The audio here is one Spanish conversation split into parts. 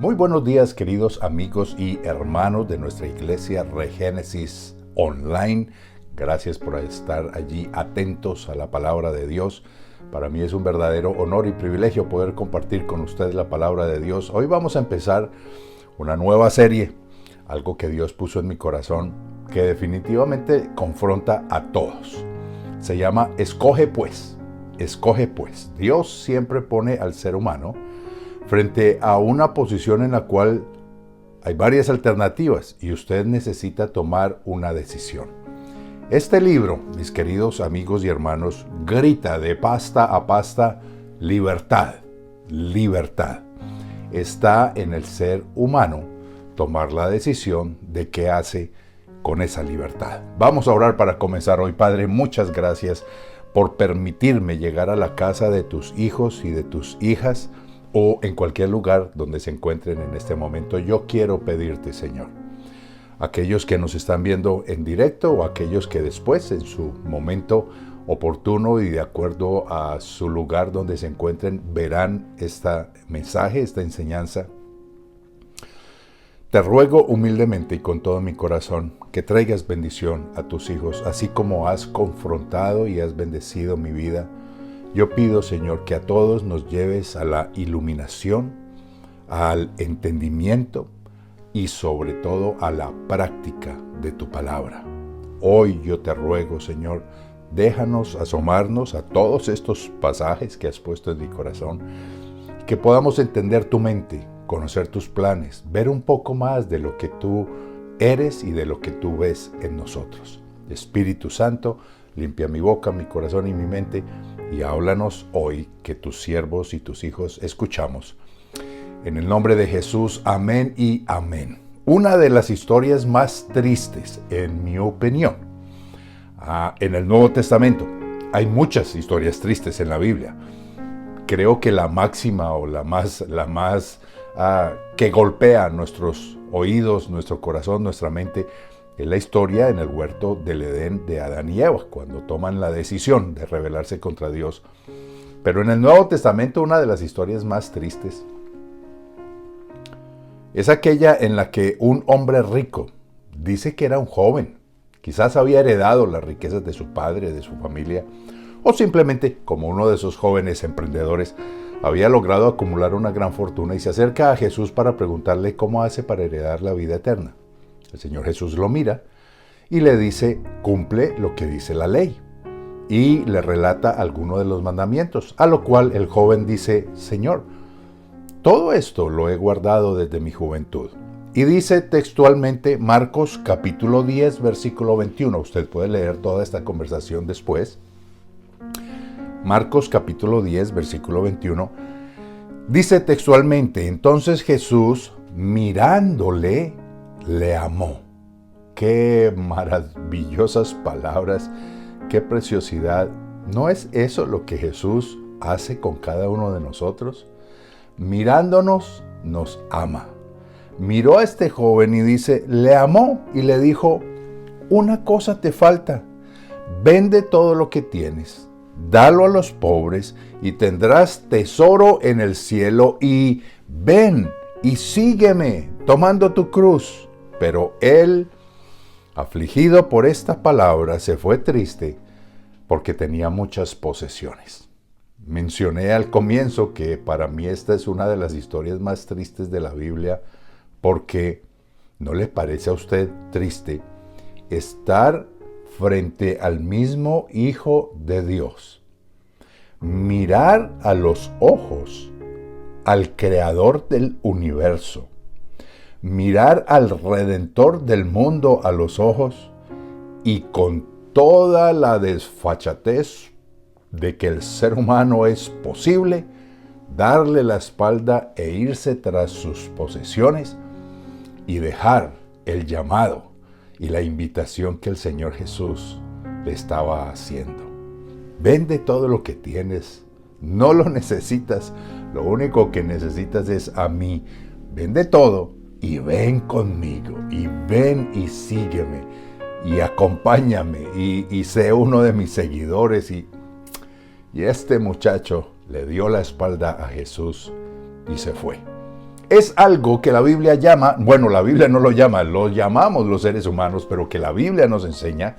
Muy buenos días, queridos amigos y hermanos de nuestra iglesia Regénesis Online. Gracias por estar allí atentos a la palabra de Dios. Para mí es un verdadero honor y privilegio poder compartir con ustedes la palabra de Dios. Hoy vamos a empezar una nueva serie, algo que Dios puso en mi corazón, que definitivamente confronta a todos. Se llama Escoge pues. Escoge pues. Dios siempre pone al ser humano frente a una posición en la cual hay varias alternativas y usted necesita tomar una decisión. Este libro, mis queridos amigos y hermanos, grita de pasta a pasta: libertad, libertad. Está en el ser humano tomar la decisión de qué hace con esa libertad. Vamos a orar para comenzar hoy. Padre, muchas gracias por permitirme llegar a la casa de tus hijos y de tus hijas, o en cualquier lugar donde se encuentren en este momento. Yo quiero pedirte, Señor, aquellos que nos están viendo en directo o aquellos que después, en su momento oportuno y de acuerdo a su lugar donde se encuentren, verán este mensaje, esta enseñanza. Te ruego humildemente y con todo mi corazón que traigas bendición a tus hijos, así como has confrontado y has bendecido mi vida. Yo pido, Señor, que a todos nos lleves a la iluminación, al entendimiento y sobre todo a la práctica de tu palabra. Hoy yo te ruego, Señor, déjanos asomarnos a todos estos pasajes que has puesto en mi corazón, que podamos entender tu mente, conocer tus planes, ver un poco más de lo que tú eres y de lo que tú ves en nosotros. Espíritu Santo, limpia mi boca, mi corazón y mi mente y háblanos hoy, que tus siervos y tus hijos escuchamos. En el nombre de Jesús, amén y amén. Una de las historias más tristes, en mi opinión, en el Nuevo Testamento. Hay muchas historias tristes en la Biblia. Creo que la máxima o la más que golpea nuestros oídos, nuestro corazón, nuestra mente, es la historia en el huerto del Edén de Adán y Eva, cuando toman la decisión de rebelarse contra Dios. Pero en el Nuevo Testamento, una de las historias más tristes es aquella en la que un hombre rico dice que era un joven, quizás había heredado las riquezas de su padre, de su familia, o simplemente, como uno de esos jóvenes emprendedores, había logrado acumular una gran fortuna y se acerca a Jesús para preguntarle cómo hace para heredar la vida eterna. El Señor Jesús lo mira y le dice: cumple lo que dice la ley. Y le relata alguno de los mandamientos, a lo cual el joven dice: Señor, todo esto lo he guardado desde mi juventud. Y dice textualmente Marcos capítulo 10, versículo 21. Usted puede leer toda esta conversación después. Marcos capítulo 10, versículo 21. Dice textualmente: entonces Jesús, mirándole, le amó. Qué maravillosas palabras, qué preciosidad. ¿No es eso lo que Jesús hace con cada uno de nosotros? Mirándonos, nos ama. Miró a este joven y dice, le amó y le dijo: una cosa te falta, vende todo lo que tienes, dalo a los pobres y tendrás tesoro en el cielo, y ven y sígueme tomando tu cruz. Pero él, afligido por esta palabra, se fue triste porque tenía muchas posesiones. Mencioné al comienzo que para mí esta es una de las historias más tristes de la Biblia, porque ¿no le parece a usted triste estar frente al mismo Hijo de Dios, mirar a los ojos al Creador del universo, mirar al Redentor del mundo a los ojos y con toda la desfachatez de que el ser humano es posible, darle la espalda e irse tras sus posesiones y dejar el llamado y la invitación que el Señor Jesús le estaba haciendo? Vende todo lo que tienes, no lo necesitas, lo único que necesitas es a mí. Vende todo y ven conmigo, y ven y sígueme, y acompáñame, y sé uno de mis seguidores. Y este muchacho le dio la espalda a Jesús y se fue. Es algo que la Biblia llama, bueno, la Biblia no lo llama, lo llamamos los seres humanos, pero que la Biblia nos enseña,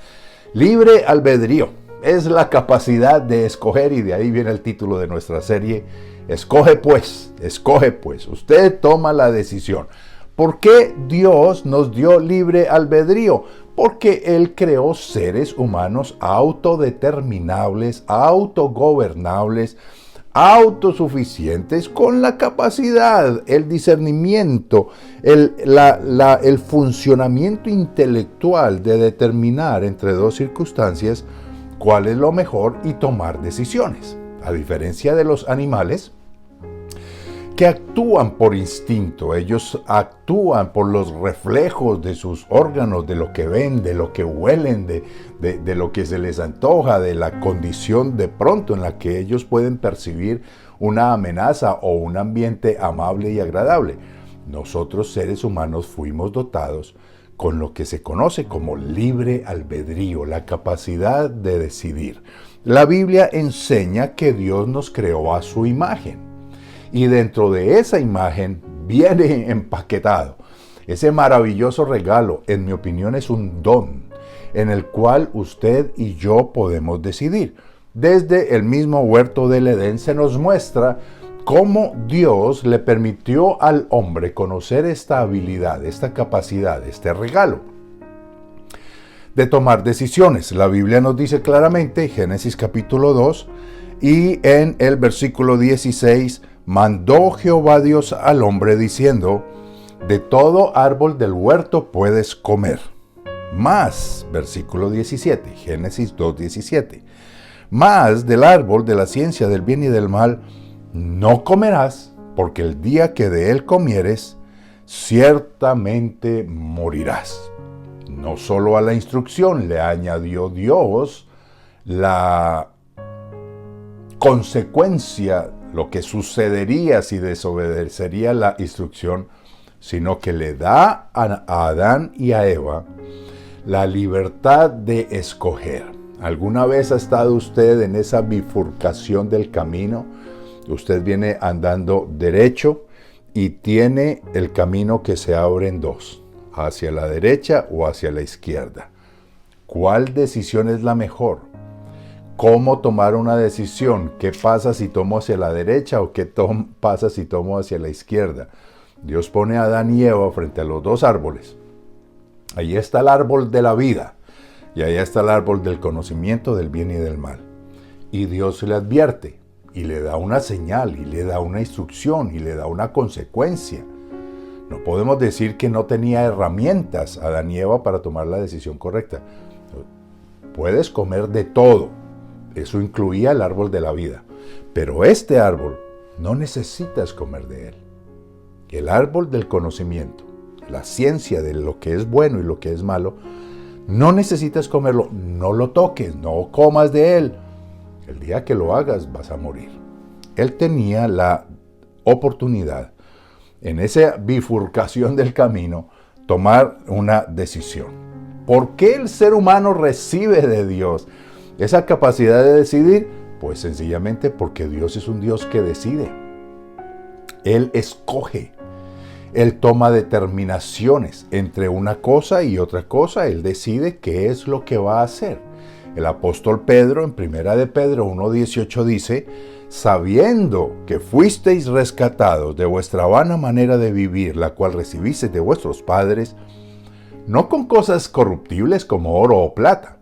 libre albedrío. Es la capacidad de escoger, y de ahí viene el título de nuestra serie, escoge pues. Usted toma la decisión. ¿Por qué Dios nos dio libre albedrío? Porque Él creó seres humanos autodeterminables, autogobernables, autosuficientes, con la capacidad, el discernimiento, el funcionamiento intelectual de determinar entre dos circunstancias cuál es lo mejor y tomar decisiones. A diferencia de los animales, que actúan por instinto, ellos actúan por los reflejos de sus órganos, de lo que ven, de lo que huelen, de lo que se les antoja, de la condición de pronto en la que ellos pueden percibir una amenaza o un ambiente amable y agradable. Nosotros, seres humanos, fuimos dotados con lo que se conoce como libre albedrío, la capacidad de decidir. La Biblia enseña que Dios nos creó a su imagen. Y dentro de esa imagen viene empaquetado ese maravilloso regalo. En mi opinión, es un don en el cual usted y yo podemos decidir. Desde el mismo huerto del Edén se nos muestra cómo Dios le permitió al hombre conocer esta habilidad, esta capacidad, este regalo de tomar decisiones. La Biblia nos dice claramente, Génesis capítulo 2, y en el versículo 16, mandó Jehová Dios al hombre diciendo, de todo árbol del huerto puedes comer. Mas, versículo 17, Génesis 2:17, mas del árbol de la ciencia del bien y del mal no comerás, porque el día que de él comieres, ciertamente morirás. No solo a la instrucción le añadió Dios la consecuencia, lo que sucedería si desobedecería la instrucción, sino que le da a Adán y a Eva la libertad de escoger. ¿Alguna vez ha estado usted en esa bifurcación del camino? Usted viene andando derecho y tiene el camino que se abre en dos, hacia la derecha o hacia la izquierda. ¿Cuál decisión es la mejor? ¿Cómo tomar una decisión? ¿Qué pasa si tomo hacia la derecha o qué pasa si tomo hacia la izquierda? Dios pone a Adán y Eva frente a los dos árboles. Ahí está el árbol de la vida y ahí está el árbol del conocimiento del bien y del mal. Y Dios le advierte y le da una señal y le da una instrucción y le da una consecuencia. No podemos decir que no tenía herramientas Adán y Eva para tomar la decisión correcta. Puedes comer de todo. Eso incluía el árbol de la vida. Pero este árbol no necesitas comer de él. El árbol del conocimiento, la ciencia de lo que es bueno y lo que es malo, no necesitas comerlo. No lo toques, no comas de él. El día que lo hagas vas a morir. Él tenía la oportunidad, en esa bifurcación del camino, tomar una decisión. ¿Por qué el ser humano recibe de Dios esa capacidad de decidir? Pues sencillamente porque Dios es un Dios que decide. Él escoge. Él toma determinaciones entre una cosa y otra cosa. Él decide qué es lo que va a hacer. El apóstol Pedro, en 1 de Pedro 1:18 dice, sabiendo que fuisteis rescatados de vuestra vana manera de vivir, la cual recibisteis de vuestros padres, no con cosas corruptibles como oro o plata.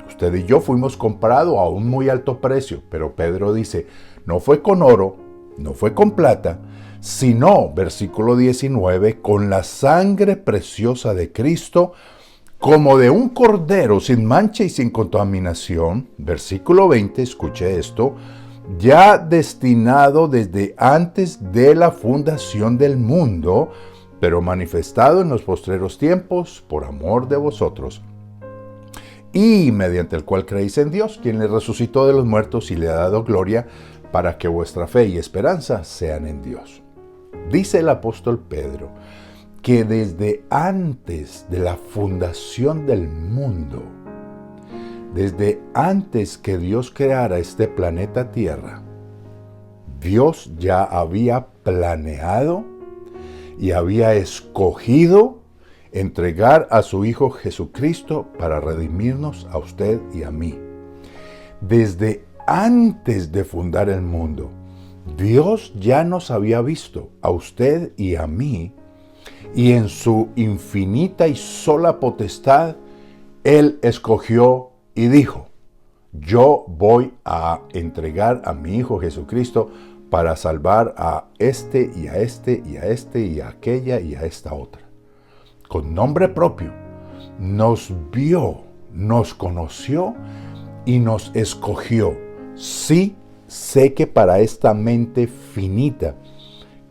Usted y yo fuimos comprados a un muy alto precio, pero Pedro dice, no fue con oro, no fue con plata, sino, versículo 19, con la sangre preciosa de Cristo, como de un cordero sin mancha y sin contaminación. Versículo 20, escuche esto, ya destinado desde antes de la fundación del mundo, pero manifestado en los postreros tiempos por amor de vosotros, y mediante el cual creéis en Dios, quien le resucitó de los muertos y le ha dado gloria, para que vuestra fe y esperanza sean en Dios. Dice el apóstol Pedro que desde antes de la fundación del mundo, desde antes que Dios creara este planeta Tierra, Dios ya había planeado y había escogido entregar a su Hijo Jesucristo para redimirnos a usted y a mí. Desde antes de fundar el mundo, Dios ya nos había visto, a usted y a mí, y en su infinita y sola potestad, Él escogió y dijo: yo voy a entregar a mi Hijo Jesucristo para salvar a este y a este y a este y a aquella y a esta otra. Con nombre propio, nos vio, nos conoció y nos escogió. Sí, sé que para esta mente finita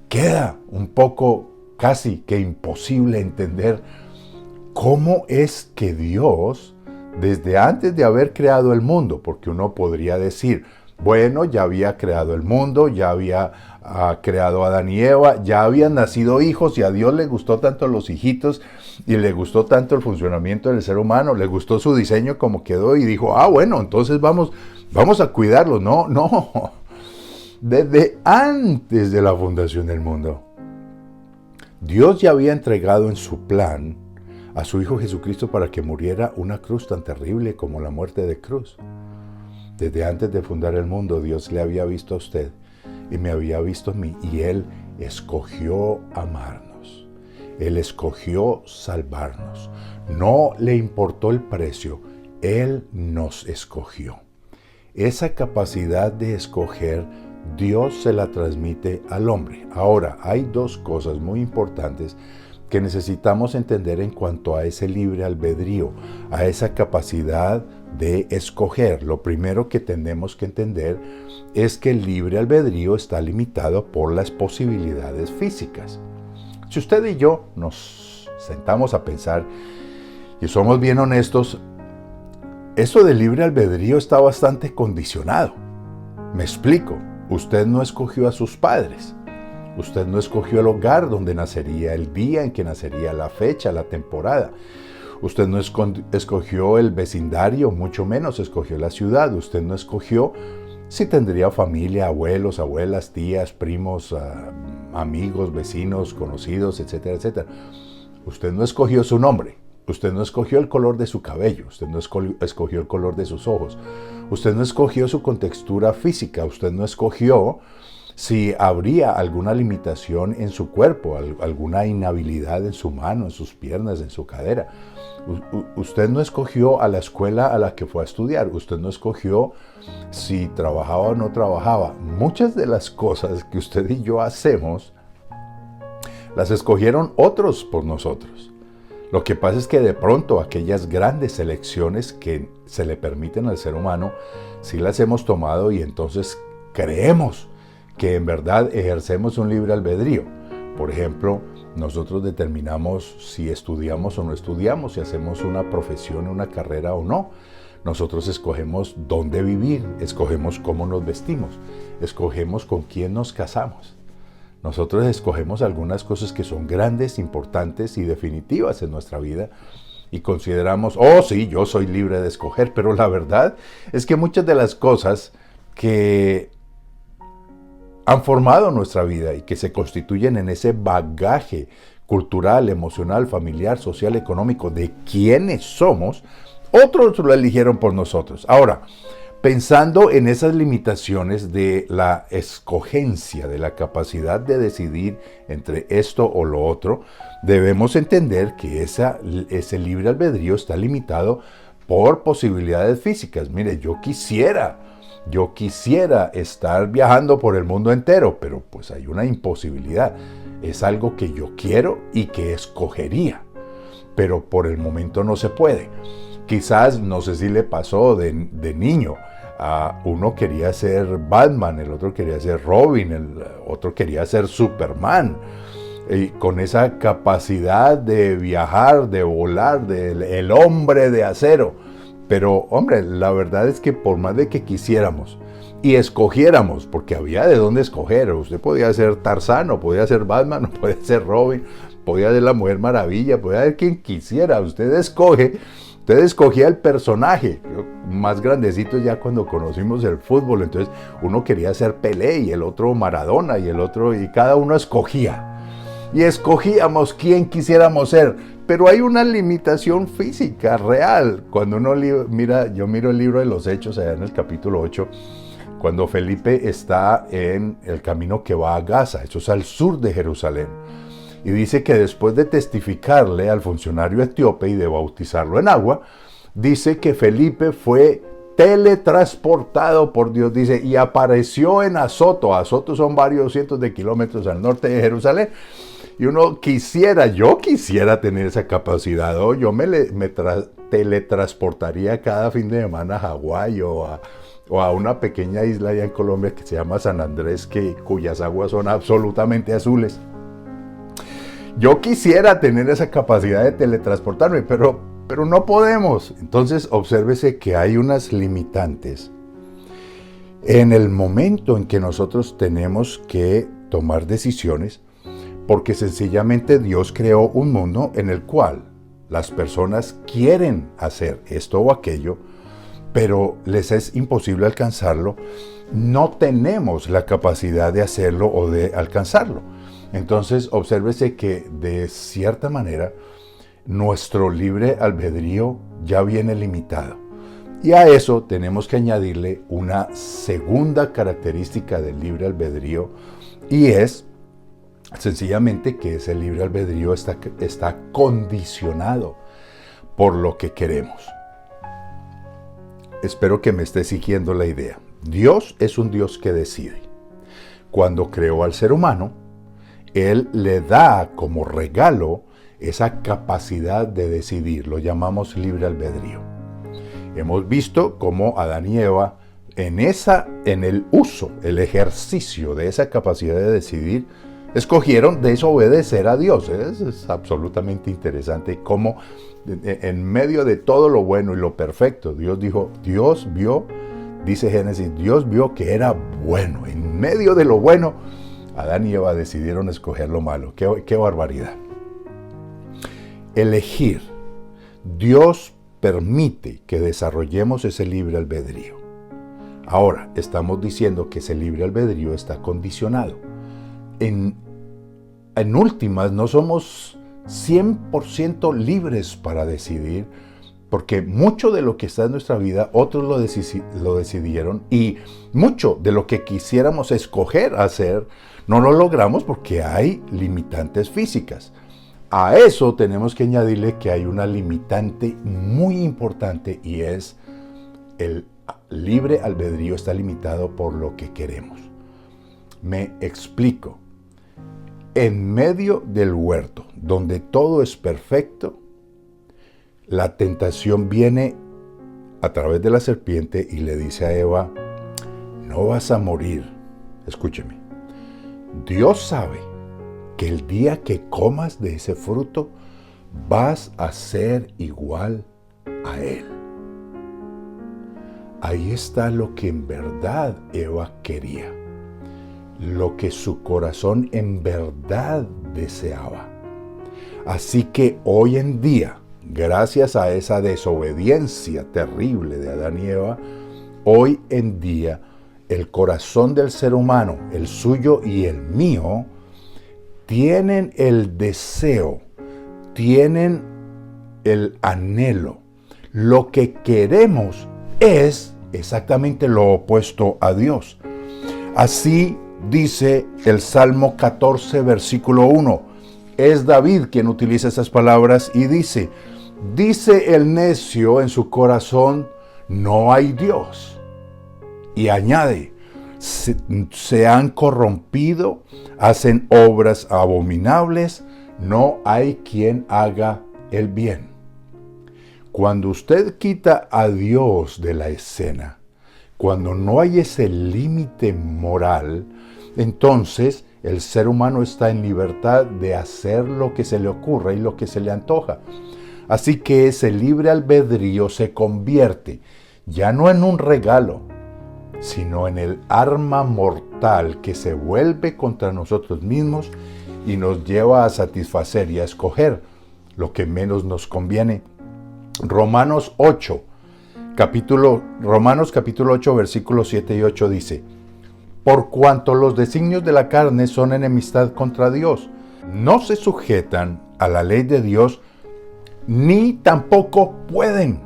queda un poco casi que imposible entender cómo es que Dios, desde antes de haber creado el mundo, porque uno podría decir, bueno, ya había creado el mundo, ya había creado a Adán y Eva, ya habían nacido hijos y a Dios le gustó tanto los hijitos y le gustó tanto el funcionamiento del ser humano, le gustó su diseño como quedó y dijo, bueno, entonces vamos a cuidarlos. No. Desde antes de la fundación del mundo, Dios ya había entregado en su plan a su Hijo Jesucristo para que muriera una cruz tan terrible como la muerte de cruz. Desde antes de fundar el mundo, Dios le había visto a usted y me había visto a mí, y Él escogió amarnos. Él escogió salvarnos. No le importó el precio, Él nos escogió. Esa capacidad de escoger, Dios se la transmite al hombre. Ahora, hay dos cosas muy importantes que necesitamos entender en cuanto a ese libre albedrío, a esa capacidad de escoger. Lo primero que tenemos que entender es que el libre albedrío está limitado por las posibilidades físicas. Si usted y yo nos sentamos a pensar y somos bien honestos, eso del libre albedrío está bastante condicionado. Me explico. Usted no escogió a sus padres. Usted no escogió el hogar donde nacería, el día en que nacería, la fecha, la temporada. Usted no escogió el vecindario, mucho menos escogió la ciudad. Usted no escogió si tendría familia, abuelos, abuelas, tías, primos, amigos, vecinos, conocidos, etcétera, etcétera. Usted no escogió su nombre. Usted no escogió el color de su cabello. Usted no escogió el color de sus ojos. Usted no escogió su contextura física. Usted no escogió si habría alguna limitación en su cuerpo, alguna inhabilidad en su mano, en sus piernas, en su cadera. Usted no escogió a la escuela a la que fue a estudiar. Usted no escogió si trabajaba o no trabajaba. Muchas de las cosas que usted y yo hacemos, las escogieron otros por nosotros. Lo que pasa es que de pronto aquellas grandes elecciones que se le permiten al ser humano, sí las hemos tomado y entonces creemos que en verdad ejercemos un libre albedrío. Por ejemplo, nosotros determinamos si estudiamos o no estudiamos, si hacemos una profesión, una carrera o no. Nosotros escogemos dónde vivir, escogemos cómo nos vestimos, escogemos con quién nos casamos. Nosotros escogemos algunas cosas que son grandes, importantes y definitivas en nuestra vida y consideramos, sí, yo soy libre de escoger, pero la verdad es que muchas de las cosas que han formado nuestra vida y que se constituyen en ese bagaje cultural, emocional, familiar, social, económico de quiénes somos, otros lo eligieron por nosotros. Ahora, pensando en esas limitaciones de la escogencia, de la capacidad de decidir entre esto o lo otro, debemos entender que ese libre albedrío está limitado por posibilidades físicas. Mire, yo quisiera estar viajando por el mundo entero, pero pues hay una imposibilidad. Es algo que yo quiero y que escogería, pero por el momento no se puede. Quizás, no sé si le pasó de niño, uno quería ser Batman, el otro quería ser Robin, el otro quería ser Superman. Y con esa capacidad de viajar, de volar, el hombre de acero. Pero, hombre, la verdad es que por más de que quisiéramos y escogiéramos, porque había de dónde escoger, usted podía ser Tarzán, o podía ser Batman, o podía ser Robin, podía ser la Mujer Maravilla, podía ser quien quisiera, usted escogía el personaje. Más grandecito ya cuando conocimos el fútbol, entonces uno quería ser Pelé y el otro Maradona y el otro, y cada uno escogía. y escogíamos quién quisiéramos ser. Pero hay una limitación física real. Cuando uno mira, yo miro el libro de los Hechos, allá en el capítulo 8, cuando Felipe está en el camino que va a Gaza, eso es al sur de Jerusalén. Y dice que después de testificarle al funcionario etíope y de bautizarlo en agua, dice que Felipe fue teletransportado por Dios, dice, y apareció en Azoto. Azoto son varios cientos de kilómetros al norte de Jerusalén. Y yo quisiera tener esa capacidad. Yo me teletransportaría cada fin de semana a Hawái o a una pequeña isla allá en Colombia que se llama San Andrés, cuyas aguas son absolutamente azules. Yo quisiera tener esa capacidad de teletransportarme, pero no podemos. Entonces, obsérvese que hay unas limitantes en el momento en que nosotros tenemos que tomar decisiones, porque sencillamente Dios creó un mundo en el cual las personas quieren hacer esto o aquello, pero les es imposible alcanzarlo. No tenemos la capacidad de hacerlo o de alcanzarlo. Entonces, obsérvese que de cierta manera nuestro libre albedrío ya viene limitado. Y a eso tenemos que añadirle una segunda característica del libre albedrío, y es sencillamente que ese libre albedrío está condicionado por lo que queremos. Espero que me esté siguiendo la idea. Dios es un Dios que decide. Cuando creó al ser humano, Él le da como regalo esa capacidad de decidir. Lo llamamos libre albedrío. Hemos visto cómo Adán y Eva, en el ejercicio de esa capacidad de decidir, escogieron desobedecer a Dios. Es absolutamente interesante cómo en medio de todo lo bueno y lo perfecto, Dios vio, dice Génesis, Dios vio que era bueno. En medio de lo bueno, Adán y Eva decidieron escoger lo malo. ¡Qué barbaridad! Elegir. Dios permite que desarrollemos ese libre albedrío. Ahora, estamos diciendo que ese libre albedrío está condicionado. En últimas, no somos 100% libres para decidir, porque mucho de lo que está en nuestra vida, otros lo decidieron, y mucho de lo que quisiéramos escoger hacer, no lo logramos porque hay limitantes físicas. A eso tenemos que añadirle que hay una limitante muy importante, y es el libre albedrío está limitado por lo que queremos. Me explico. En medio del huerto, donde todo es perfecto, la tentación viene a través de la serpiente y le dice a Eva, no vas a morir. Escúcheme, Dios sabe que el día que comas de ese fruto, vas a ser igual a Él. Ahí está lo que en verdad Eva quería, lo que su corazón en verdad deseaba. Así que hoy en día, gracias a esa desobediencia terrible de Adán y Eva, hoy en día el corazón del ser humano, el suyo y el mío, tienen el deseo, tienen el anhelo. Lo que queremos es exactamente lo opuesto a Dios. Así dice el Salmo 14, versículo 1. Es David quien utiliza esas palabras y dice el necio en su corazón, no hay Dios. Y añade, se han corrompido, hacen obras abominables, no hay quien haga el bien. Cuando usted quita a Dios de la escena, cuando no hay ese límite moral, entonces el ser humano está en libertad de hacer lo que se le ocurra y lo que se le antoja. Así que ese libre albedrío se convierte ya no en un regalo, sino en el arma mortal que se vuelve contra nosotros mismos y nos lleva a satisfacer y a escoger lo que menos nos conviene. Romanos capítulo 8, versículos 7 y 8 dice, por cuanto los designios de la carne son enemistad contra Dios, no se sujetan a la ley de Dios, ni tampoco pueden.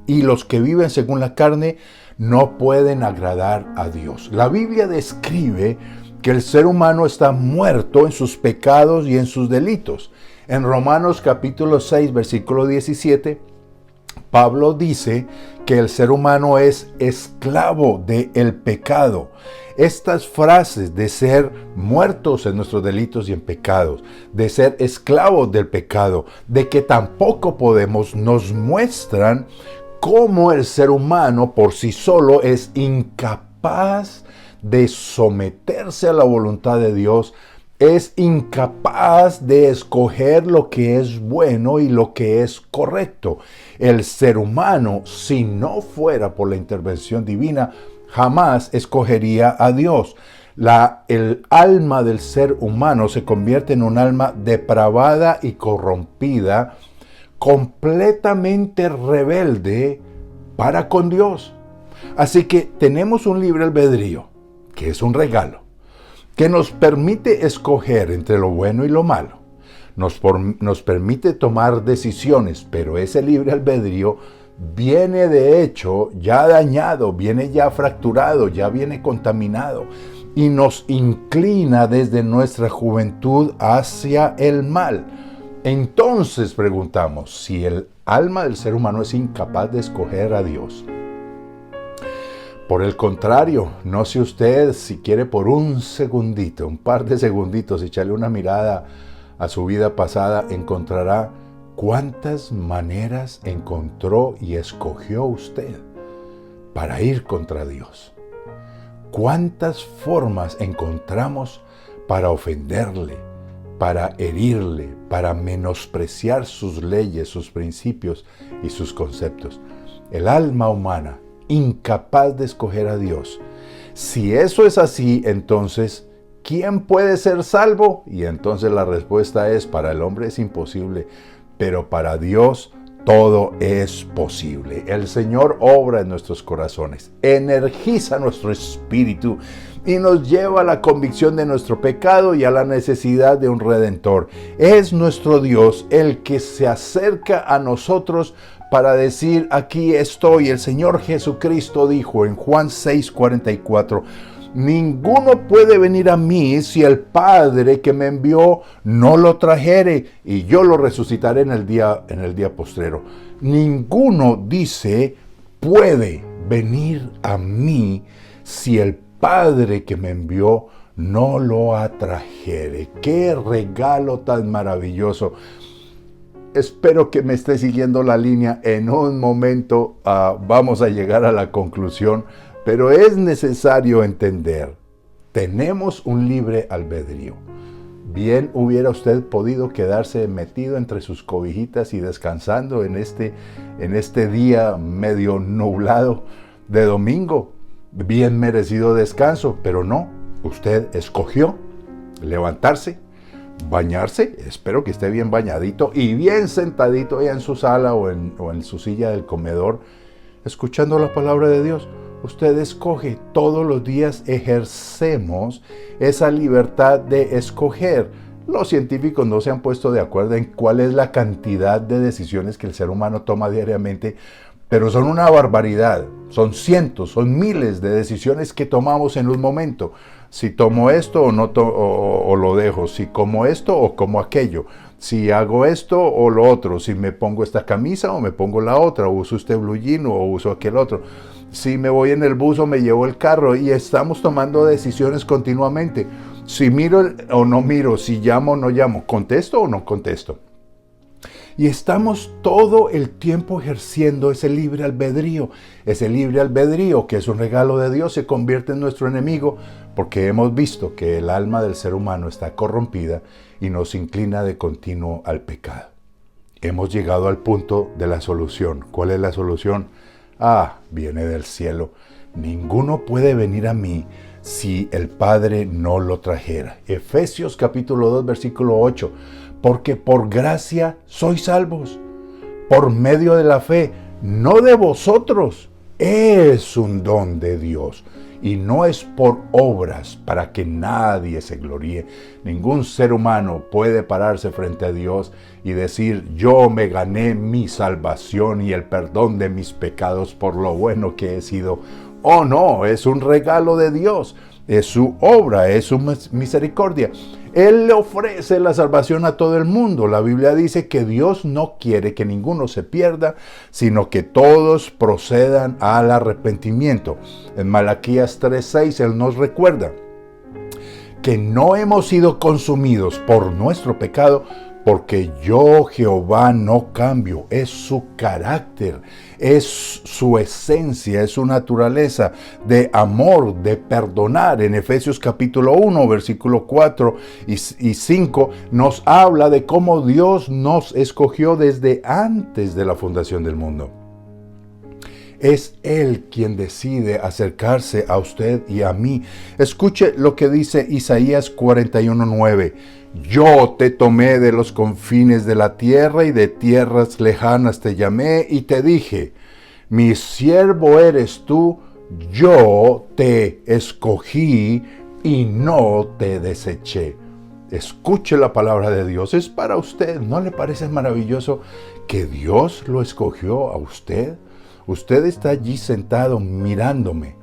Y los que viven según la carne no pueden agradar a Dios. La Biblia describe que el ser humano está muerto en sus pecados y en sus delitos. En Romanos capítulo 6, versículo 17, Pablo dice que el ser humano es esclavo del pecado. Estas frases de ser muertos en nuestros delitos y en pecados, de ser esclavos del pecado, de que tampoco podemos, nos muestran cómo el ser humano por sí solo es incapaz de someterse a la voluntad de Dios, es incapaz de escoger lo que es bueno y lo que es correcto. El ser humano, si no fuera por la intervención divina, jamás escogería a Dios. El alma del ser humano se convierte en un alma depravada y corrompida, completamente rebelde para con Dios. Así que tenemos un libre albedrío, que es un regalo, que nos permite escoger entre lo bueno y lo malo. Nos permite tomar decisiones, pero ese libre albedrío viene de hecho ya dañado, viene ya fracturado, ya viene contaminado y nos inclina desde nuestra juventud hacia el mal. Entonces preguntamos, si el alma del ser humano es incapaz de escoger a Dios, por el contrario, no sé usted si quiere por un segundito, un par de segunditos, echarle una mirada a su vida pasada, encontrará cuántas maneras encontró y escogió usted para ir contra Dios. Cuántas formas encontramos para ofenderle, para herirle, para menospreciar sus leyes, sus principios y sus conceptos. El alma humana, incapaz de escoger a Dios. Si eso es así, entonces, ¿quién puede ser salvo? Y entonces la respuesta es, para el hombre es imposible, pero para Dios todo es posible. El Señor obra en nuestros corazones, energiza nuestro espíritu y nos lleva a la convicción de nuestro pecado y a la necesidad de un Redentor. Es nuestro Dios el que se acerca a nosotros para decir, aquí estoy. El Señor Jesucristo dijo en Juan 6:44, ninguno puede venir a mí si el Padre que me envió no lo trajere, y yo lo resucitaré en el día postrero. Ninguno, dice, puede venir a mí si el Padre que me envió no lo atrajere. ¡Qué regalo tan maravilloso! Espero que me esté siguiendo la línea. En un momento vamos a llegar a la conclusión, pero es necesario entender, tenemos un libre albedrío. Bien hubiera usted podido quedarse metido entre sus cobijitas y descansando en este día medio nublado de domingo. Bien merecido descanso, pero no. Usted escogió levantarse, bañarse, espero que esté bien bañadito y bien sentadito allá en su sala o en su silla del comedor, escuchando la palabra de Dios. Usted escoge, todos los días ejercemos esa libertad de escoger. Los científicos no se han puesto de acuerdo en cuál es la cantidad de decisiones que el ser humano toma diariamente, pero son una barbaridad, son cientos, son miles de decisiones que tomamos en un momento. Si tomo esto o no o lo dejo, si como esto o como aquello, si hago esto o lo otro, si me pongo esta camisa o me pongo la otra, o uso este blue jean o uso aquel otro, si me voy en el bus o me llevo el carro, y estamos tomando decisiones continuamente. Si miro o no miro, si llamo o no llamo, contesto o no contesto. Y estamos todo el tiempo ejerciendo ese libre albedrío. Ese libre albedrío, que es un regalo de Dios, se convierte en nuestro enemigo porque hemos visto que el alma del ser humano está corrompida y nos inclina de continuo al pecado. Hemos llegado al punto de la solución. ¿Cuál es la solución? Viene del cielo. Ninguno puede venir a mí si el Padre no lo trajera. Efesios capítulo 2, versículo 8. Porque por gracia sois salvos, por medio de la fe, no de vosotros, es un don de Dios. y no es por obras para que nadie se gloríe. Ningún ser humano puede pararse frente a Dios y decir: yo me gané mi salvación y el perdón de mis pecados por lo bueno que he sido. Oh no, es un regalo de Dios, es su obra, es su misericordia. Él le ofrece la salvación a todo el mundo. La Biblia dice que Dios no quiere que ninguno se pierda, sino que todos procedan al arrepentimiento. En Malaquías 3:6 Él nos recuerda que no hemos sido consumidos por nuestro pecado, porque yo, Jehová, no cambio. Es su carácter, es su esencia, es su naturaleza de amor, de perdonar. En Efesios capítulo 1, versículo 4 y 5, nos habla de cómo Dios nos escogió desde antes de la fundación del mundo. Es Él quien decide acercarse a usted y a mí. Escuche lo que dice Isaías 41:9. Yo te tomé de los confines de la tierra y de tierras lejanas te llamé y te dije: mi siervo eres tú, yo te escogí y no te deseché. Escuche la palabra de Dios, es para usted. ¿No le parece maravilloso que Dios lo escogió a usted? Usted está allí sentado mirándome,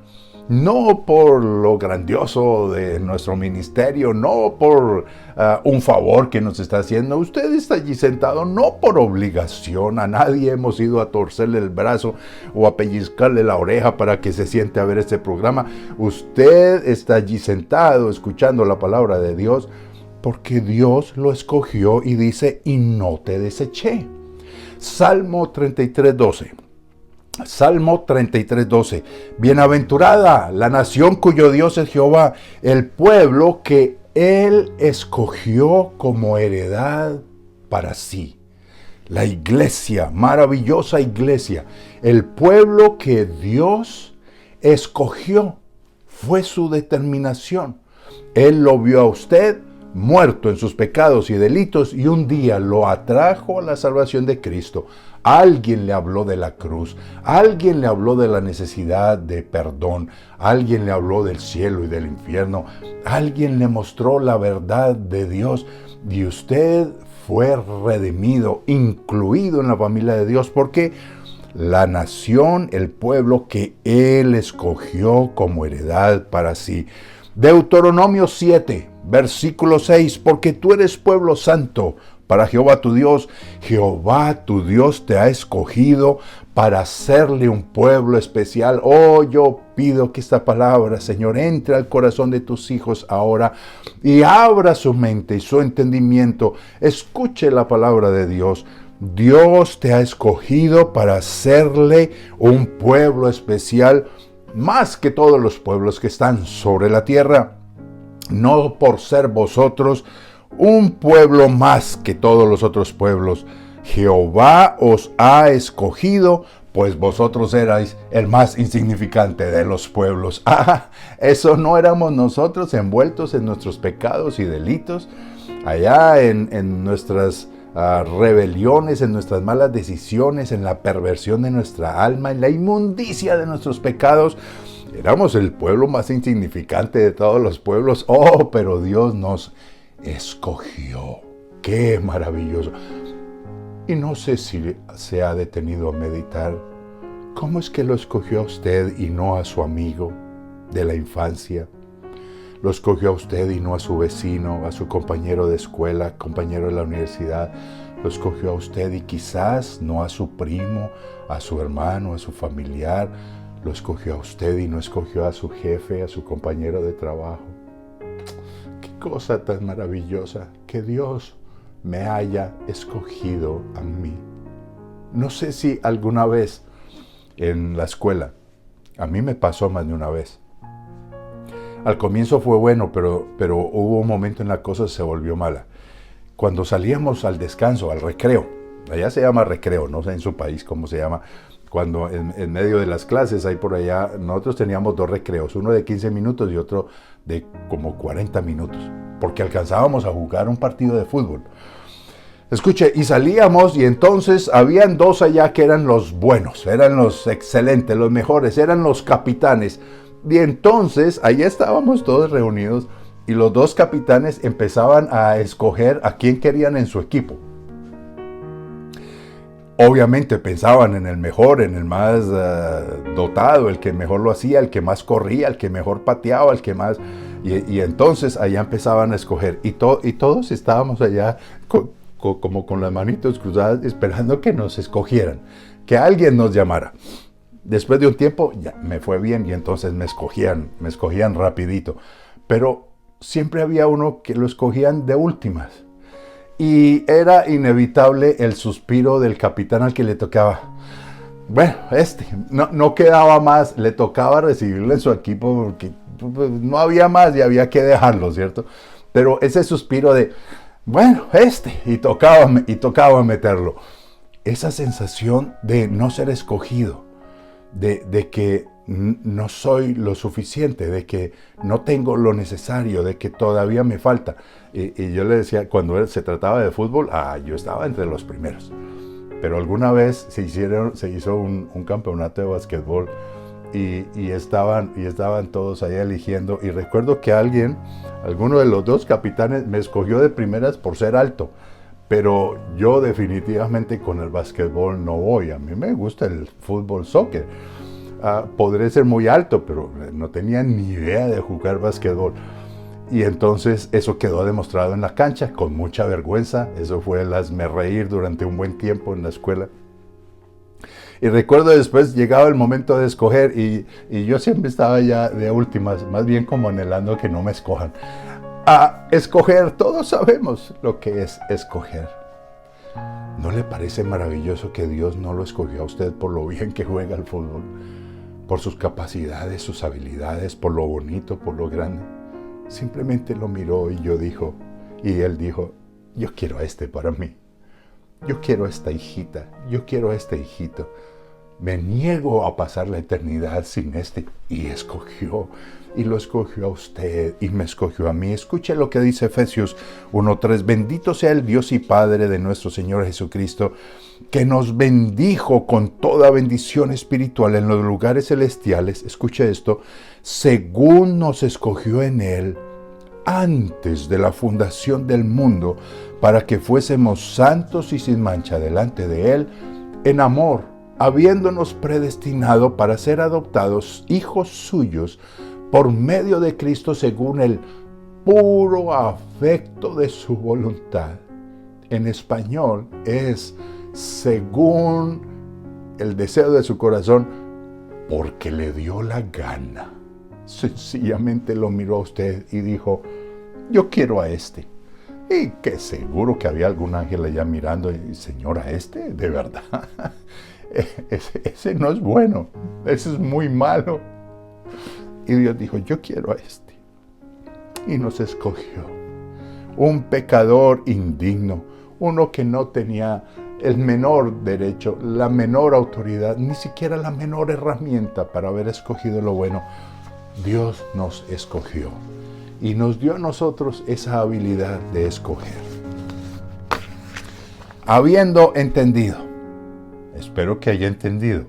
no por lo grandioso de nuestro ministerio, no por un favor que nos está haciendo. Usted está allí sentado no por obligación. A nadie hemos ido a torcerle el brazo o a pellizcarle la oreja para que se siente a ver este programa. Usted está allí sentado escuchando la palabra de Dios porque Dios lo escogió y dice: y no te deseché. Salmo 33:12. Salmo 33:12. Bienaventurada la nación cuyo Dios es Jehová, el pueblo que Él escogió como heredad para sí. La iglesia, maravillosa iglesia, el pueblo que Dios escogió, fue su determinación. Él lo vio a usted muerto en sus pecados y delitos y un día lo atrajo a la salvación de Cristo. Alguien le habló de la cruz, alguien le habló de la necesidad de perdón, alguien le habló del cielo y del infierno, alguien le mostró la verdad de Dios y usted fue redimido, incluido en la familia de Dios, porque la nación, el pueblo que Él escogió como heredad para sí. Deuteronomio 7, versículo 6, porque tú eres pueblo santo para Jehová tu Dios. Jehová tu Dios te ha escogido para hacerle un pueblo especial. Oh, yo pido que esta palabra, Señor, entre al corazón de tus hijos ahora y abra su mente y su entendimiento. Escuche la palabra de Dios. Dios te ha escogido para hacerle un pueblo especial, más que todos los pueblos que están sobre la tierra. No por ser vosotros un pueblo más que todos los otros pueblos. Jehová os ha escogido, pues vosotros erais el más insignificante de los pueblos. Eso no éramos nosotros, envueltos en nuestros pecados y delitos, allá en nuestras rebeliones, en nuestras malas decisiones, en la perversión de nuestra alma, en la inmundicia de nuestros pecados. Éramos el pueblo más insignificante de todos los pueblos. Oh, pero Dios nos escogió. ¡Qué maravilloso! Y no sé si se ha detenido a meditar cómo es que lo escogió a usted y no a su amigo de la infancia. Lo escogió a usted y no a su vecino, a su compañero de escuela, compañero de la universidad. Lo escogió a usted y quizás no a su primo, a su hermano, a su familiar. Lo escogió a usted y no escogió a su jefe, a su compañero de trabajo. Qué cosa tan maravillosa que Dios me haya escogido a mí. No sé si alguna vez en la escuela, a mí me pasó más de una vez. Al comienzo fue bueno, pero hubo un momento en la cosa se volvió mala. Cuando salíamos al descanso, al recreo, allá se llama recreo, no sé en su país cómo se llama, cuando en medio de las clases, ahí por allá, nosotros teníamos 2 recreos, uno de 15 minutos y otro de como 40 minutos, porque alcanzábamos a jugar un partido de fútbol. Escuche, y salíamos y entonces habían 2 allá que eran los buenos, eran los excelentes, los mejores, eran los capitanes. Y entonces, ahí estábamos todos reunidos y los dos capitanes empezaban a escoger a quién querían en su equipo. Obviamente pensaban en el mejor, en el más dotado, el que mejor lo hacía, el que más corría, el que mejor pateaba, el que más... Y entonces allá empezaban a escoger. Y todos estábamos allá como con las manitos cruzadas esperando que nos escogieran, que alguien nos llamara. Después de un tiempo ya me fue bien y entonces me escogían rapidito. Pero siempre había uno que lo escogían de últimas. Y era inevitable el suspiro del capitán al que le tocaba. Bueno, no quedaba más, le tocaba recibirle en su equipo porque no había más y había que dejarlo, ¿cierto? Pero ese suspiro de, bueno, y tocaba meterlo. Esa sensación de no ser escogido, de que no soy lo suficiente, de que no tengo lo necesario, de que todavía me falta. Y yo le decía, cuando se trataba de fútbol, yo estaba entre los primeros. Pero alguna vez se hizo un campeonato de básquetbol y estaban todos ahí eligiendo. Y recuerdo que alguno de los dos capitanes me escogió de primeras por ser alto. Pero yo definitivamente con el básquetbol no voy. A mí me gusta el fútbol, soccer. Podré ser muy alto, pero no tenía ni idea de jugar básquetbol. Y entonces eso quedó demostrado en la cancha con mucha vergüenza. Eso fue el hazme reír durante un buen tiempo en la escuela. Y recuerdo después llegaba el momento de escoger y yo siempre estaba ya de últimas, más bien como anhelando que no me escojan. Escoger, todos sabemos lo que es escoger. ¿No le parece maravilloso que Dios no lo escogió a usted por lo bien que juega al fútbol? Por sus capacidades, sus habilidades, por lo bonito, por lo grande. Simplemente lo miró y él dijo, yo quiero a este para mí. Yo quiero a esta hijita, yo quiero a este hijito. Me niego a pasar la eternidad sin este. Y escogió, y lo escogió a usted, y me escogió a mí. Escuche lo que dice Efesios 1:3. Bendito sea el Dios y Padre de nuestro Señor Jesucristo, que nos bendijo con toda bendición espiritual en los lugares celestiales. Escuche esto, según nos escogió en Él antes de la fundación del mundo, para que fuésemos santos y sin mancha delante de Él, en amor, habiéndonos predestinado para ser adoptados hijos suyos por medio de Cristo según el puro afecto de su voluntad. En español es según el deseo de su corazón, porque le dio la gana. Sencillamente lo miró a usted y dijo, yo quiero a este. Y que seguro que había algún ángel allá mirando y, señora, de verdad, ese no es bueno, ese es muy malo. Y Dios dijo, yo quiero a este. Y nos escogió. Un pecador indigno, uno que no tenía el menor derecho, la menor autoridad, ni siquiera la menor herramienta para haber escogido lo bueno. Dios nos escogió y nos dio a nosotros esa habilidad de escoger. Habiendo entendido, espero que haya entendido,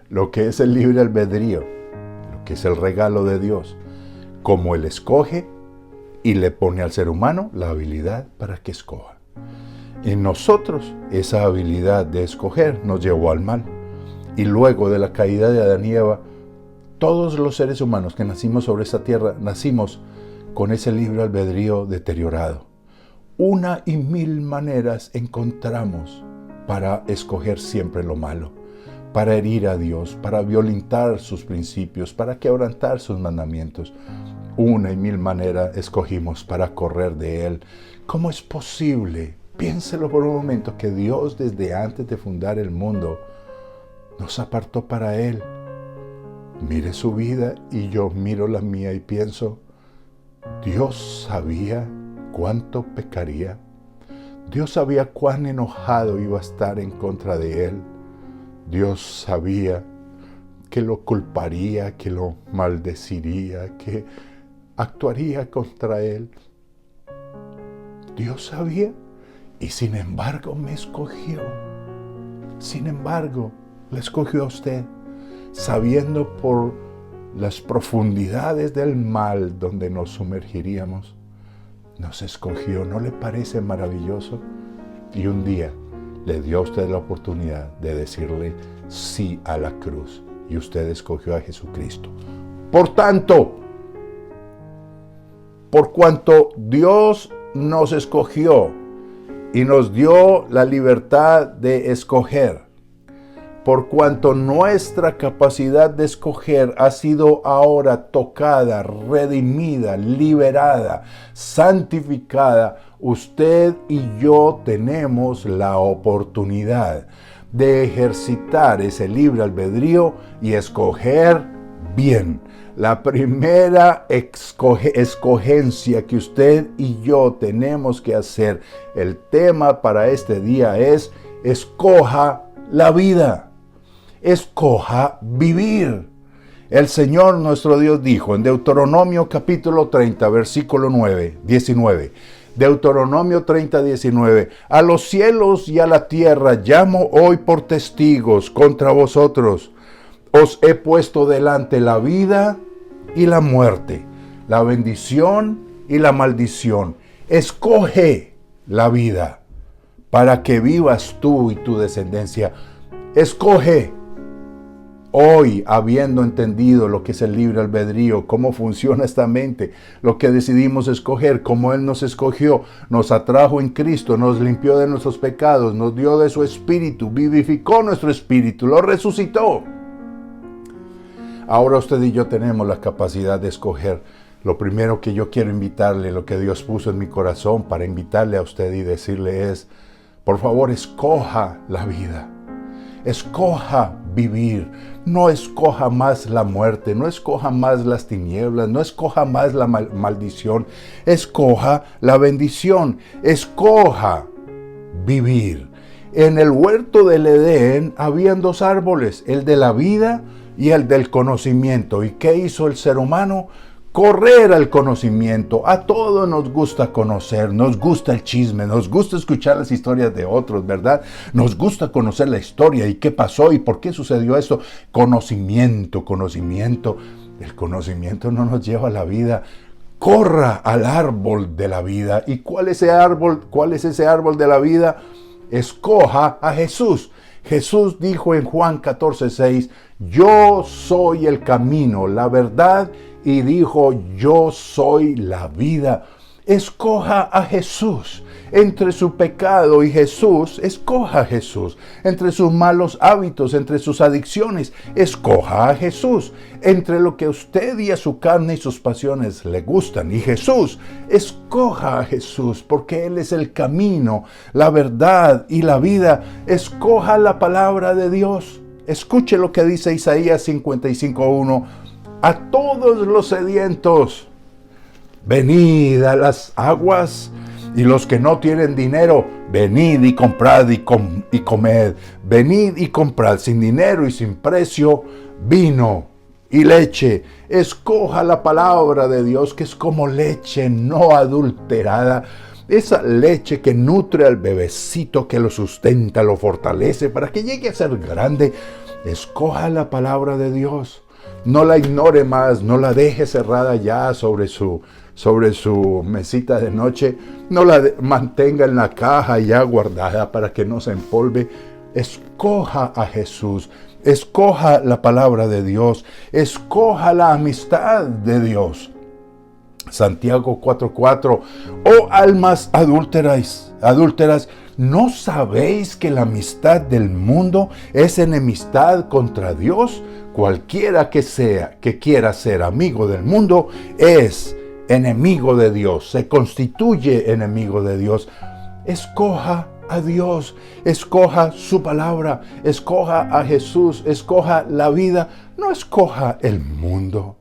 lo que es el libre albedrío, lo que es el regalo de Dios, como Él escoge y le pone al ser humano la habilidad para que escoja. En nosotros, esa habilidad de escoger nos llevó al mal. Y luego de la caída de Adán y Eva, todos los seres humanos que nacimos sobre esta tierra, nacimos con ese libre albedrío deteriorado. Una y mil maneras encontramos para escoger siempre lo malo, para herir a Dios, para violentar sus principios, para quebrantar sus mandamientos. Una y mil maneras escogimos para correr de Él. ¿Cómo es posible? Piénselo por un momento, que Dios desde antes de fundar el mundo nos apartó para Él. Mire su vida y yo miro la mía y pienso, Dios sabía cuánto pecaría. Dios sabía cuán enojado iba a estar en contra de Él. Dios sabía que lo culparía, que lo maldeciría, que actuaría contra Él. Dios sabía. Y sin embargo me escogió. Sin embargo, le escogió a usted, sabiendo por las profundidades del mal donde nos sumergiríamos, nos escogió. ¿No le parece maravilloso? Y un día le dio a usted la oportunidad de decirle sí a la cruz. Y usted escogió a Jesucristo. Por tanto, por cuanto Dios nos escogió y nos dio la libertad de escoger, por cuanto nuestra capacidad de escoger ha sido ahora tocada, redimida, liberada, santificada, usted y yo tenemos la oportunidad de ejercitar ese libre albedrío y escoger bien. La primera escogencia que usted y yo tenemos que hacer, el tema para este día es: escoja la vida. Escoja vivir. El Señor nuestro Dios dijo en Deuteronomio capítulo 30, versículo 19. Deuteronomio 30, 19. A los cielos y a la tierra llamo hoy por testigos contra vosotros. Os he puesto delante la vida y la muerte, la bendición y la maldición. Escoge la vida para que vivas tú y tu descendencia. Escoge. Hoy, habiendo entendido lo que es el libre albedrío, cómo funciona esta mente, lo que decidimos escoger, cómo Él nos escogió, nos atrajo en Cristo, nos limpió de nuestros pecados, nos dio de su espíritu, vivificó nuestro espíritu, lo resucitó. Ahora usted y yo tenemos la capacidad de escoger. Lo primero que yo quiero invitarle, lo que Dios puso en mi corazón para invitarle a usted y decirle es: por favor, escoja la vida. Escoja vivir. No escoja más la muerte, no escoja más las tinieblas, no escoja más la maldición. Escoja la bendición. Escoja vivir. En el huerto del Edén habían dos árboles, el de la vida y el del conocimiento. ¿Y qué hizo el ser humano? Correr al conocimiento. A todos nos gusta conocer, nos gusta el chisme, nos gusta escuchar las historias de otros, ¿verdad? Nos gusta conocer la historia y qué pasó y por qué sucedió esto. Conocimiento. El conocimiento no nos lleva a la vida. Corra al árbol de la vida. ¿Y cuál es ese árbol? ¿Cuál es ese árbol de la vida? Escoja a Jesús. Jesús dijo en Juan 14:6, yo soy el camino, la verdad, y dijo, yo soy la vida. Escoja a Jesús. Entre su pecado y Jesús, escoja a Jesús. Entre sus malos hábitos, entre sus adicciones, escoja a Jesús. Entre lo que a usted y a su carne y sus pasiones le gustan y Jesús, escoja a Jesús, porque Él es el camino, la verdad y la vida. Escoja la palabra de Dios. Escuche lo que dice Isaías 55:1. A todos los sedientos, venid a las aguas, y los que no tienen dinero, venid y comprad y comed. Venid y comprad sin dinero y sin precio vino y leche. Escoja la palabra de Dios, que es como leche no adulterada. Esa leche que nutre al bebecito, que lo sustenta, lo fortalece para que llegue a ser grande. Escoja la palabra de Dios. No la ignore más, no la deje cerrada ya sobre su mesita de noche. No la mantenga en la caja ya guardada para que no se empolve. Escoja a Jesús. Escoja la palabra de Dios. Escoja la amistad de Dios. Santiago 4:4. Oh almas adúlteras, ¿no sabéis que la amistad del mundo es enemistad contra Dios? Cualquiera que quiera ser amigo del mundo es enemigo de Dios, se constituye enemigo de Dios. Escoja a Dios, escoja su palabra, escoja a Jesús, escoja la vida, no escoja el mundo.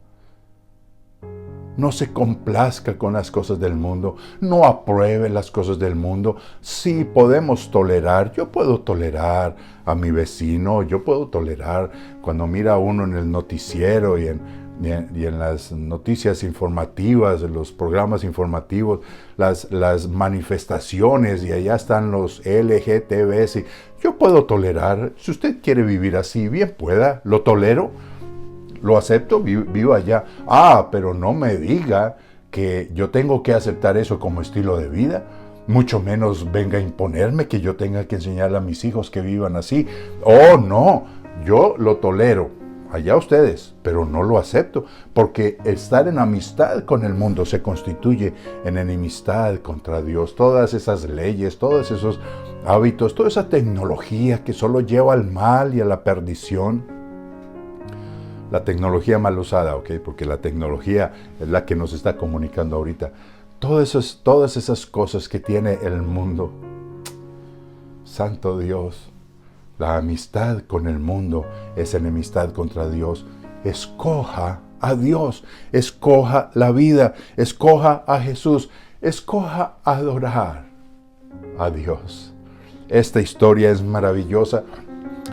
No se complazca con las cosas del mundo, no apruebe las cosas del mundo. Sí podemos tolerar, yo puedo tolerar a mi vecino, yo puedo tolerar cuando mira uno en el noticiero y en las noticias informativas, los programas informativos, las manifestaciones, y allá están los LGTBs. Yo puedo tolerar, si usted quiere vivir así, bien pueda, lo tolero. lo acepto, vivo allá. Pero no me diga que yo tengo que aceptar eso como estilo de vida. Mucho menos venga a imponerme que yo tenga que enseñarle a mis hijos que vivan así. Oh, no, yo lo tolero, allá ustedes, pero no lo acepto, porque estar en amistad con el mundo se constituye en enemistad contra Dios. Todas esas leyes, todos esos hábitos, toda esa tecnología que solo lleva al mal y a la perdición. La tecnología mal usada, ¿ok? Porque la tecnología es la que nos está comunicando ahorita. Todas esas cosas que tiene el mundo. Santo Dios, la amistad con el mundo es enemistad contra Dios. Escoja a Dios, escoja la vida, escoja a Jesús, escoja adorar a Dios. Esta historia es maravillosa.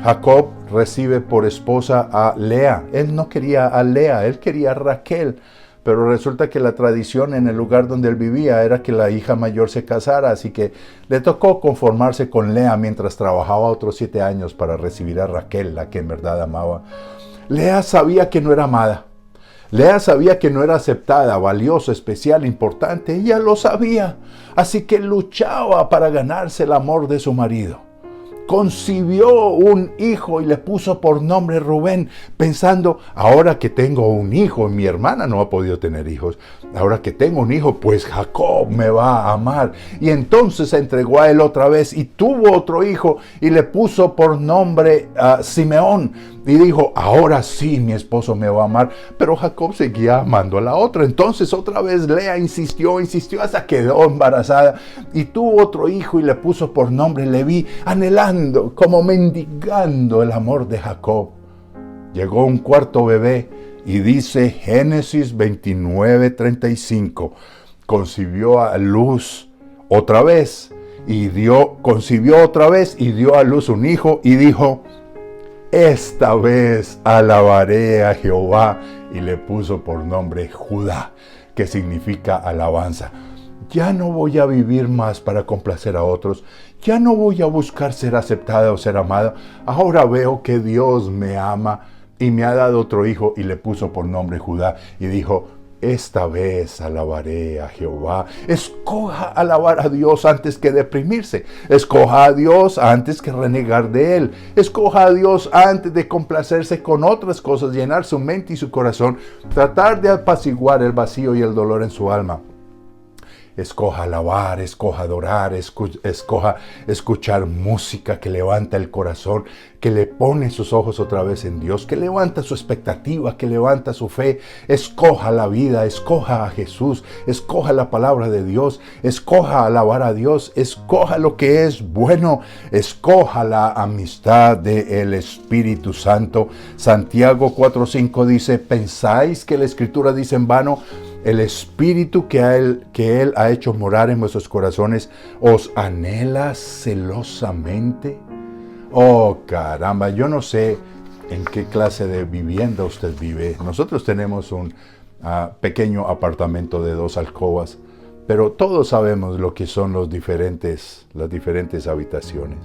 Jacob recibe por esposa a Lea. Él no quería a Lea, él quería a Raquel. Pero resulta que la tradición en el lugar donde él vivía era que la hija mayor se casara, así que le tocó conformarse con Lea mientras trabajaba otros 7 años para recibir a Raquel, la que en verdad amaba. Lea sabía que no era amada. Lea sabía que no era aceptada, valiosa, especial, importante. Ella lo sabía, así que luchaba para ganarse el amor de su marido. Concibió un hijo y le puso por nombre Rubén, pensando, ahora que tengo un hijo, mi hermana no ha podido tener hijos, ahora que tengo un hijo, pues Jacob me va a amar. Y entonces se entregó a él otra vez y tuvo otro hijo y le puso por nombre Simeón. Y dijo, ahora sí mi esposo me va a amar. Pero Jacob seguía amando a la otra. Entonces otra vez Lea insistió hasta que quedó embarazada. Y tuvo otro hijo y le puso por nombre Leví, anhelando, como mendigando el amor de Jacob. Llegó un cuarto bebé y dice Génesis 29:35. Concibió a luz otra vez concibió otra vez y dio a luz un hijo y dijo, esta vez alabaré a Jehová, y le puso por nombre Judá, que significa alabanza. Ya no voy a vivir más para complacer a otros, ya no voy a buscar ser aceptada o ser amada. Ahora veo que Dios me ama y me ha dado otro hijo, y le puso por nombre Judá, y dijo, esta vez alabaré a Jehová. Escoja alabar a Dios antes que deprimirse. Escoja a Dios antes que renegar de Él. Escoja a Dios antes de complacerse con otras cosas, llenar su mente y su corazón, tratar de apaciguar el vacío y el dolor en su alma. Escoja alabar, escoja adorar, escoja escuchar música que levanta el corazón, que le pone sus ojos otra vez en Dios, que levanta su expectativa, que levanta su fe. Escoja la vida, escoja a Jesús, escoja la palabra de Dios, escoja alabar a Dios, escoja lo que es bueno, escoja la amistad del Espíritu Santo. Santiago 4:5 dice, ¿pensáis que la Escritura dice en vano? El Espíritu que Él ha hecho morar en vuestros corazones os anhela celosamente. Oh, caramba, yo no sé en qué clase de vivienda usted vive. Nosotros tenemos un pequeño apartamento de 2 alcobas, pero todos sabemos lo que son las diferentes habitaciones.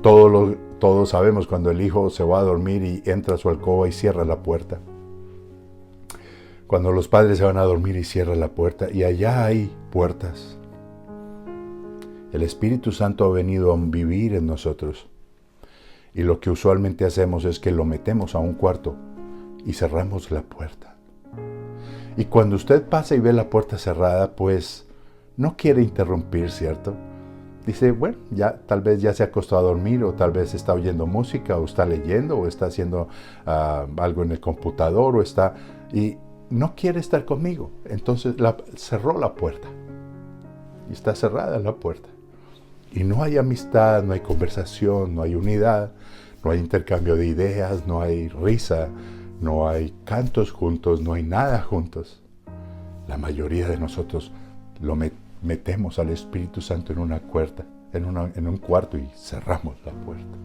Todos sabemos cuando el hijo se va a dormir y entra a su alcoba y cierra la puerta. Cuando los padres se van a dormir y cierran la puerta, y allá hay puertas. El Espíritu Santo ha venido a vivir en nosotros. Y lo que usualmente hacemos es que lo metemos a un cuarto y cerramos la puerta. Y cuando usted pasa y ve la puerta cerrada, pues no quiere interrumpir, ¿cierto? Dice, bueno, tal vez ya se acostó a dormir, o tal vez está oyendo música, o está leyendo, o está haciendo algo en el computador, y no quiere estar conmigo. Entonces cerró la puerta. Y está cerrada la puerta. Y no hay amistad, no hay conversación, no hay unidad, no hay intercambio de ideas, no hay risa, no hay cantos juntos, no hay nada juntos. La mayoría de nosotros lo metemos al Espíritu Santo en un cuarto y cerramos la puerta.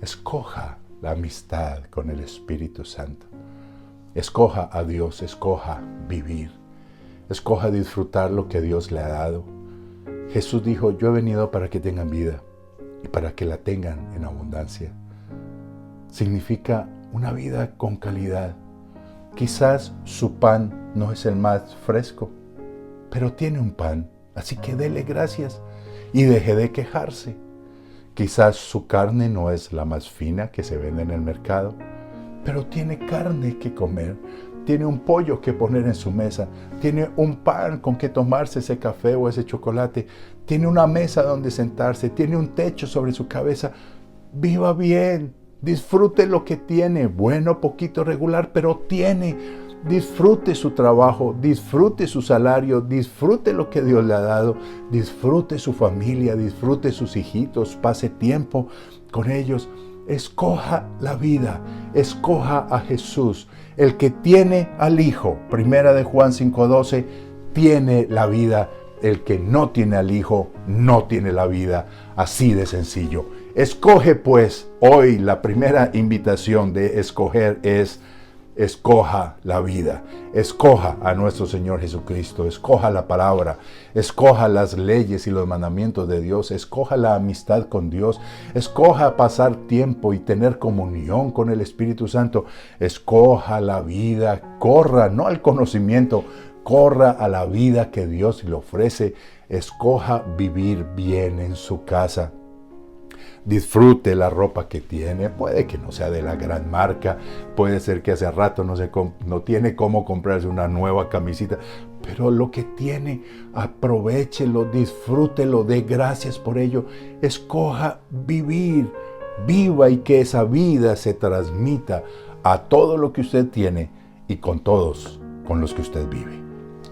Escoja la amistad con el Espíritu Santo. Escoja a Dios, escoja vivir, escoja disfrutar lo que Dios le ha dado. Jesús dijo, yo he venido para que tengan vida y para que la tengan en abundancia. Significa una vida con calidad. Quizás su pan no es el más fresco, pero tiene un pan, así que dele gracias y deje de quejarse. Quizás su carne no es la más fina que se vende en el mercado, pero tiene carne que comer, tiene un pollo que poner en su mesa, tiene un pan con que tomarse ese café o ese chocolate, tiene una mesa donde sentarse, tiene un techo sobre su cabeza. Viva bien, disfrute lo que tiene, bueno, poquito, regular, pero tiene. Disfrute su trabajo, disfrute su salario, disfrute lo que Dios le ha dado, disfrute su familia, disfrute sus hijitos, pase tiempo con ellos. Escoja la vida, escoja a Jesús. El que tiene al Hijo, primera de Juan 5:12, tiene la vida. El que no tiene al Hijo, no tiene la vida. Así de sencillo. Escoge pues, hoy la primera invitación de escoger es: escoja la vida, escoja a nuestro Señor Jesucristo, escoja la palabra, escoja las leyes y los mandamientos de Dios, escoja la amistad con Dios, escoja pasar tiempo y tener comunión con el Espíritu Santo, escoja la vida, corra no al conocimiento, corra a la vida que Dios le ofrece, escoja vivir bien en su casa. Disfrute la ropa que tiene, puede que no sea de la gran marca, puede ser que hace rato no tiene cómo comprarse una nueva camisita, pero lo que tiene, aprovéchelo, disfrútelo, dé gracias por ello, escoja vivir, viva y que esa vida se transmita a todo lo que usted tiene y con todos con los que usted vive.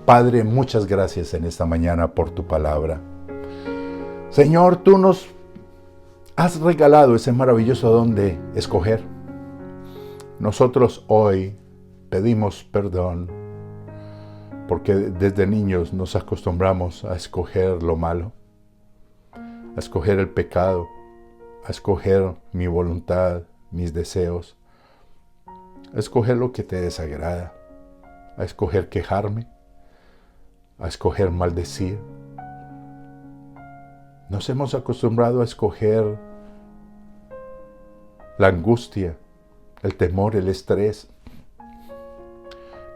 Padre, muchas gracias en esta mañana por tu palabra. Señor, tú nos has regalado ese maravilloso don de escoger. Nosotros hoy pedimos perdón porque desde niños nos acostumbramos a escoger lo malo, a escoger el pecado, a escoger mi voluntad, mis deseos, a escoger lo que te desagrada, a escoger quejarme, a escoger maldecir. Nos hemos acostumbrado a escoger la angustia, el temor, el estrés.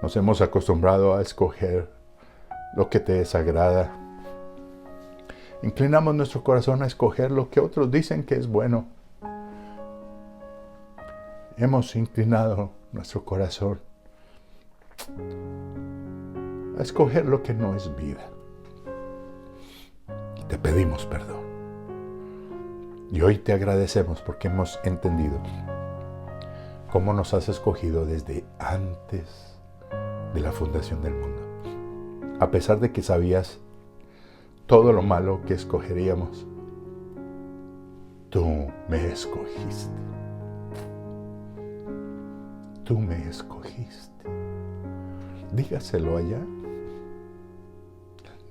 Nos hemos acostumbrado a escoger lo que te desagrada. Inclinamos nuestro corazón a escoger lo que otros dicen que es bueno. Hemos inclinado nuestro corazón a escoger lo que no es vida. Y te pedimos perdón. Y hoy te agradecemos porque hemos entendido cómo nos has escogido desde antes de la fundación del mundo. A pesar de que sabías todo lo malo que escogeríamos, tú me escogiste. Tú me escogiste. Dígaselo allá.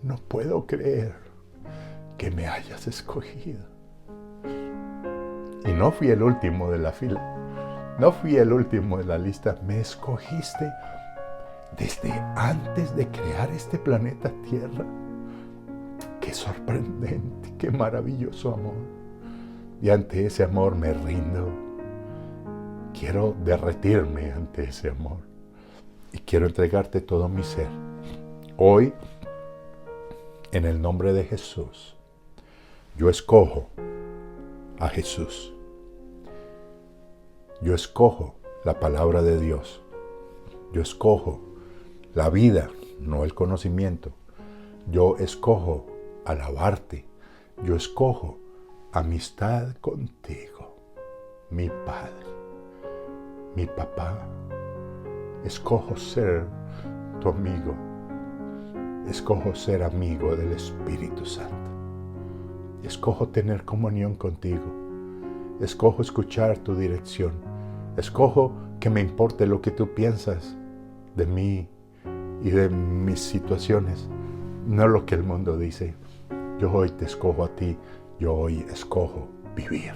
No puedo creer que me hayas escogido. Y no fui el último de la fila. No fui el último de la lista. Me escogiste desde antes de crear este planeta Tierra. Qué sorprendente, qué maravilloso amor. Y ante ese amor me rindo. Quiero derretirme ante ese amor. Y quiero entregarte todo mi ser. Hoy, en el nombre de Jesús, yo escojo a Jesús. Yo escojo la palabra de Dios. Yo escojo la vida, no el conocimiento. Yo escojo alabarte. Yo escojo amistad contigo, mi Padre, mi Papá. Escojo ser tu amigo. Escojo ser amigo del Espíritu Santo. Escojo tener comunión contigo. Escojo escuchar tu dirección. Escojo que me importe lo que tú piensas de mí y de mis situaciones, no lo que el mundo dice. Yo hoy te escojo a ti. Yo hoy escojo vivir.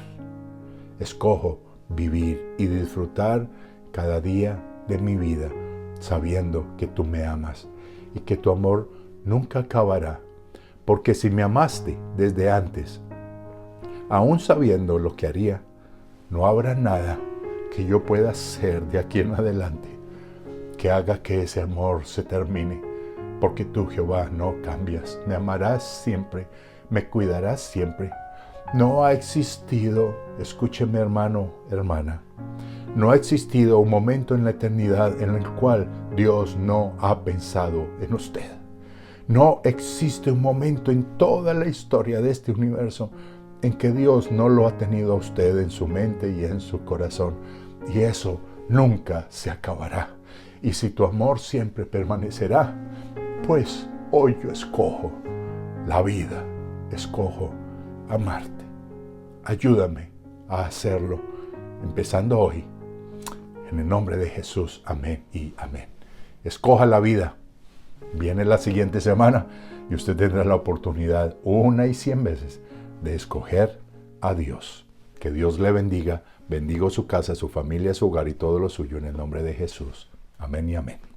Escojo vivir y disfrutar cada día de mi vida, sabiendo que tú me amas y que tu amor nunca acabará. Porque si me amaste desde antes, aún sabiendo lo que haría, no habrá nada que yo pueda hacer de aquí en adelante que haga que ese amor se termine? Porque tú, Jehová, no cambias. Me amarás siempre, me cuidarás siempre. No ha existido, escúcheme hermano, hermana, no ha existido un momento en la eternidad en el cual Dios no ha pensado en usted. No existe un momento en toda la historia de este universo en que Dios no lo ha tenido a usted en su mente y en su corazón. Y eso nunca se acabará. Y si tu amor siempre permanecerá, pues hoy yo escojo la vida, escojo amarte. Ayúdame a hacerlo, empezando hoy. En el nombre de Jesús, amén y amén. Escoja la vida. Viene la siguiente semana y usted tendrá la oportunidad 1 y 100 veces de escoger a Dios. Que Dios le bendiga, bendigo su casa, su familia, su hogar y todo lo suyo en el nombre de Jesús. Amén y amén.